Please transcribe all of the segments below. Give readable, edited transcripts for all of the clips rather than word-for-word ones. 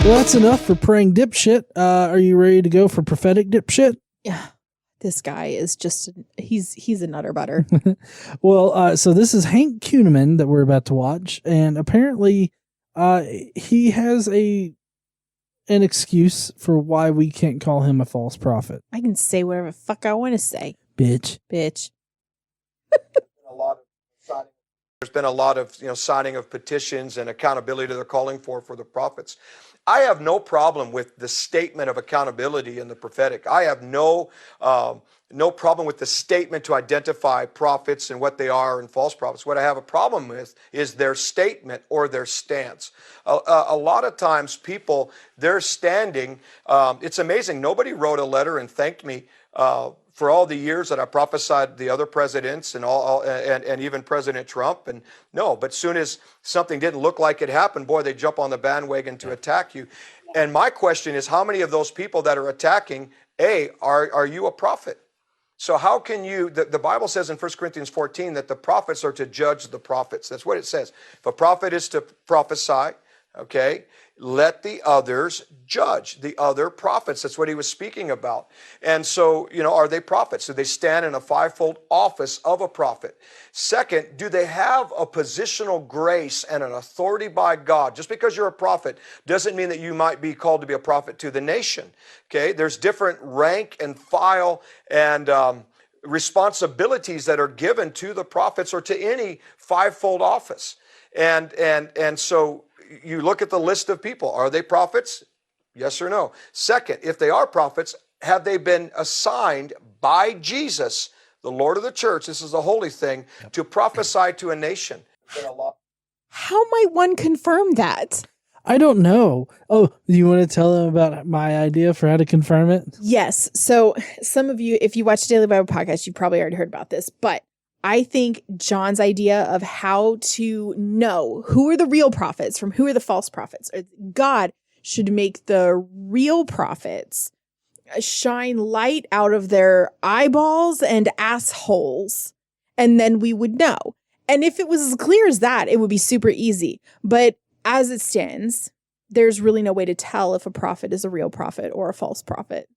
Well, that's enough for praying dipshit. Are you ready to go for prophetic dipshit? Yeah. This guy is just, he's a nutter butter. Well, so this is Hank Kunneman that we're about to watch. And apparently he has an excuse for why we can't call him a false prophet. I can say whatever the fuck I want to say. Bitch. Bitch. There's been a lot of signing of petitions and accountability they're calling for the prophets. I have no problem with the statement of accountability in the prophetic. I have no problem with the statement to identify prophets and what they are and false prophets. What I have a problem with is their statement or their stance. A lot of times people, they're standing, it's amazing. Nobody wrote a letter and thanked me for all the years that I prophesied the other presidents and even President Trump. And no, but soon as something didn't look like it happened, boy, they jump on the bandwagon to attack you. And my question is, how many of those people that are attacking, are you a prophet? So how can you, the Bible says in 1 Corinthians 14 that the prophets are to judge the prophets. That's what it says. If a prophet is to prophesy, okay, let the others judge the other prophets. That's what he was speaking about. And so, are they prophets? Do they stand in a fivefold office of a prophet? Second, do they have a positional grace and an authority by God? Just because you're a prophet doesn't mean that you might be called to be a prophet to the nation. Okay, there's different rank and file and responsibilities that are given to the prophets or to any fivefold office. And so you look at the list of people. Are they prophets? Yes or no? Second, if they are prophets, have they been assigned by Jesus, the Lord of the church, this is the holy thing, to prophesy to a nation? How might one confirm that? I don't know. Oh, you want to tell them about my idea for how to confirm it? Yes. So some of you, if you watch Daily Bible Podcast, you probably already heard about this, but I think John's idea of how to know who are the real prophets from who are the false prophets, or God should make the real prophets shine light out of their eyeballs and assholes, and then we would know. And if it was as clear as that, it would be super easy. But as it stands, there's really no way to tell if a prophet is a real prophet or a false prophet.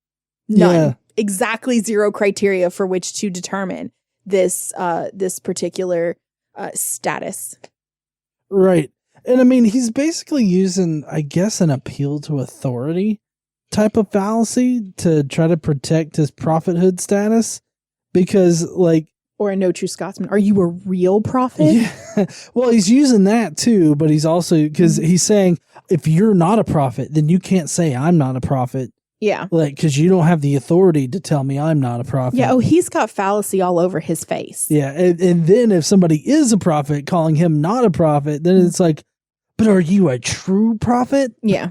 None. Yeah. Exactly zero criteria for which to determine this particular status. Right. And I mean, he's basically using, I guess, an appeal to authority type of fallacy to try to protect his prophethood status because, like... Or a no true Scotsman. Are you a real prophet? Yeah. Well, he's using that too, but he's also... Because he's saying, if you're not a prophet, then you can't say I'm not a prophet. Yeah. Like, because you don't have the authority to tell me I'm not a prophet. Yeah. Oh, he's got fallacy all over his face. Yeah. And then if somebody is a prophet calling him not a prophet, then it's like, but are you a true prophet? Yeah.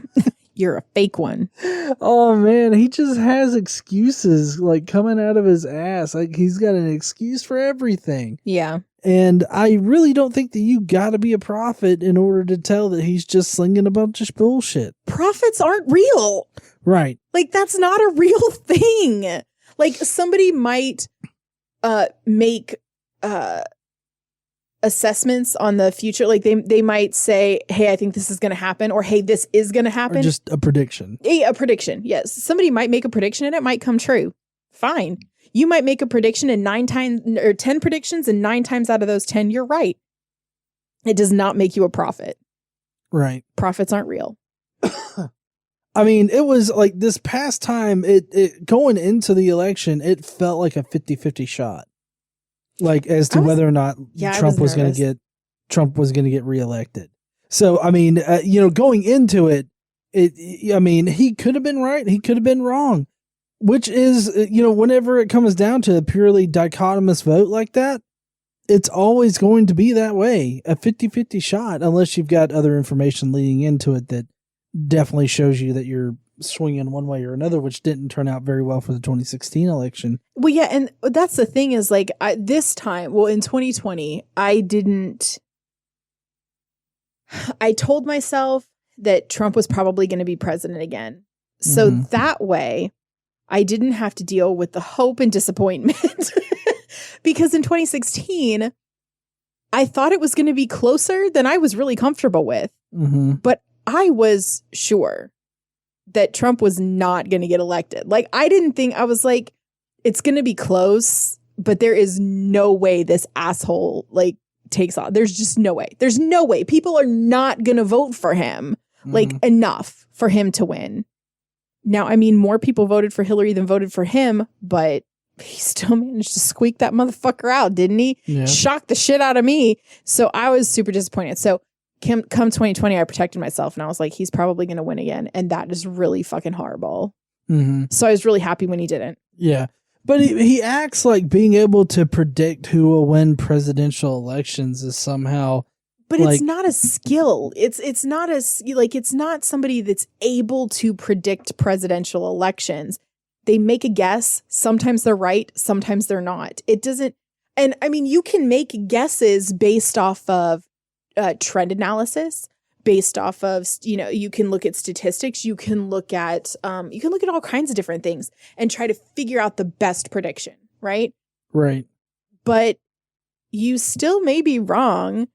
You're a fake one. Oh, man. He just has excuses like coming out of his ass. Like he's got an excuse for everything. Yeah. And I really don't think that you got to be a prophet in order to tell that he's just slinging a bunch of bullshit. Prophets aren't real. Right. Like, that's not a real thing. Like, somebody might make assessments on the future. Like, they might say, hey, I think this is going to happen, or hey, this is going to happen. Or just a prediction. A prediction, yes. Somebody might make a prediction and it might come true. Fine. You might make a prediction and 10 predictions, and 9 times out of those 10, you're right. It does not make you a prophet. Right. Prophets aren't real. I mean, it was like this past time, it going into the election, it felt like a 50-50 shot. Like as to whether or not Trump was going to get reelected. So, I mean, going into it, I mean, he could have been right. He could have been wrong, which is, whenever it comes down to a purely dichotomous vote like that, it's always going to be that way, a 50-50 shot, unless you've got other information leading into it that definitely shows you that you're swinging one way or another, which didn't turn out very well for the 2016 election. Well, yeah, and that's the thing is like this time, well, in 2020, I told myself that Trump was probably going to be president again. So that way, I didn't have to deal with the hope and disappointment. Because in 2016, I thought it was going to be closer than I was really comfortable with. But I was sure that Trump was not going to get elected. Like, I didn't think, I was like, it's going to be close, but there is no way this asshole, like, takes off. There's just no way. There's no way. People are not going to vote for him, like, enough for him to win. Now, I mean, more people voted for Hillary than voted for him, but he still managed to squeak that motherfucker out, didn't he? Yeah. Shocked the shit out of me. So I was super disappointed. So come 2020, I protected myself and I was like, he's probably going to win again. And that is really fucking horrible. So I was really happy when he didn't. Yeah. But he acts like being able to predict who will win presidential elections is somehow... But like, it's not a skill. It's not it's not somebody that's able to predict presidential elections. They make a guess. Sometimes they're right. Sometimes they're not. It doesn't. And I mean, you can make guesses based off of trend analysis, based off of, you can look at statistics. You can look at all kinds of different things and try to figure out the best prediction. Right. Right. But you still may be wrong.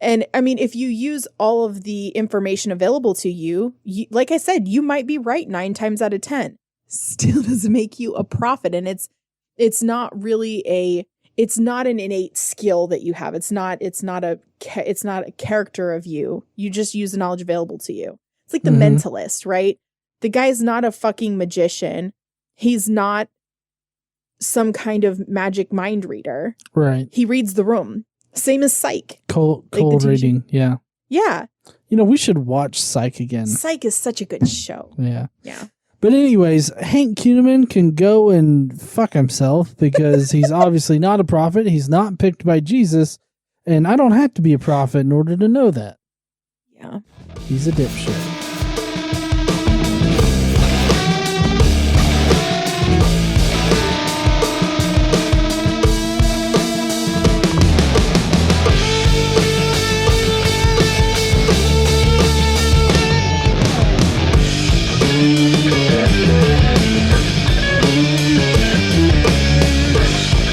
And I mean, if you use all of the information available to you, like I said, you might be right 9 times out of 10. Still doesn't make you a prophet. And it's not an innate skill that you have. It's not a character of you. You just use the knowledge available to you. It's like the mentalist, right? The guy's not a fucking magician. He's not some kind of magic mind reader. Right. He reads the room. Same as Psych. Cold reading. Yeah. Yeah. We should watch Psych again. Psych is such a good show. Yeah. Yeah. But anyways, Hank Kunneman can go and fuck himself because he's obviously not a prophet. He's not picked by Jesus. And I don't have to be a prophet in order to know that. Yeah. He's a dipshit.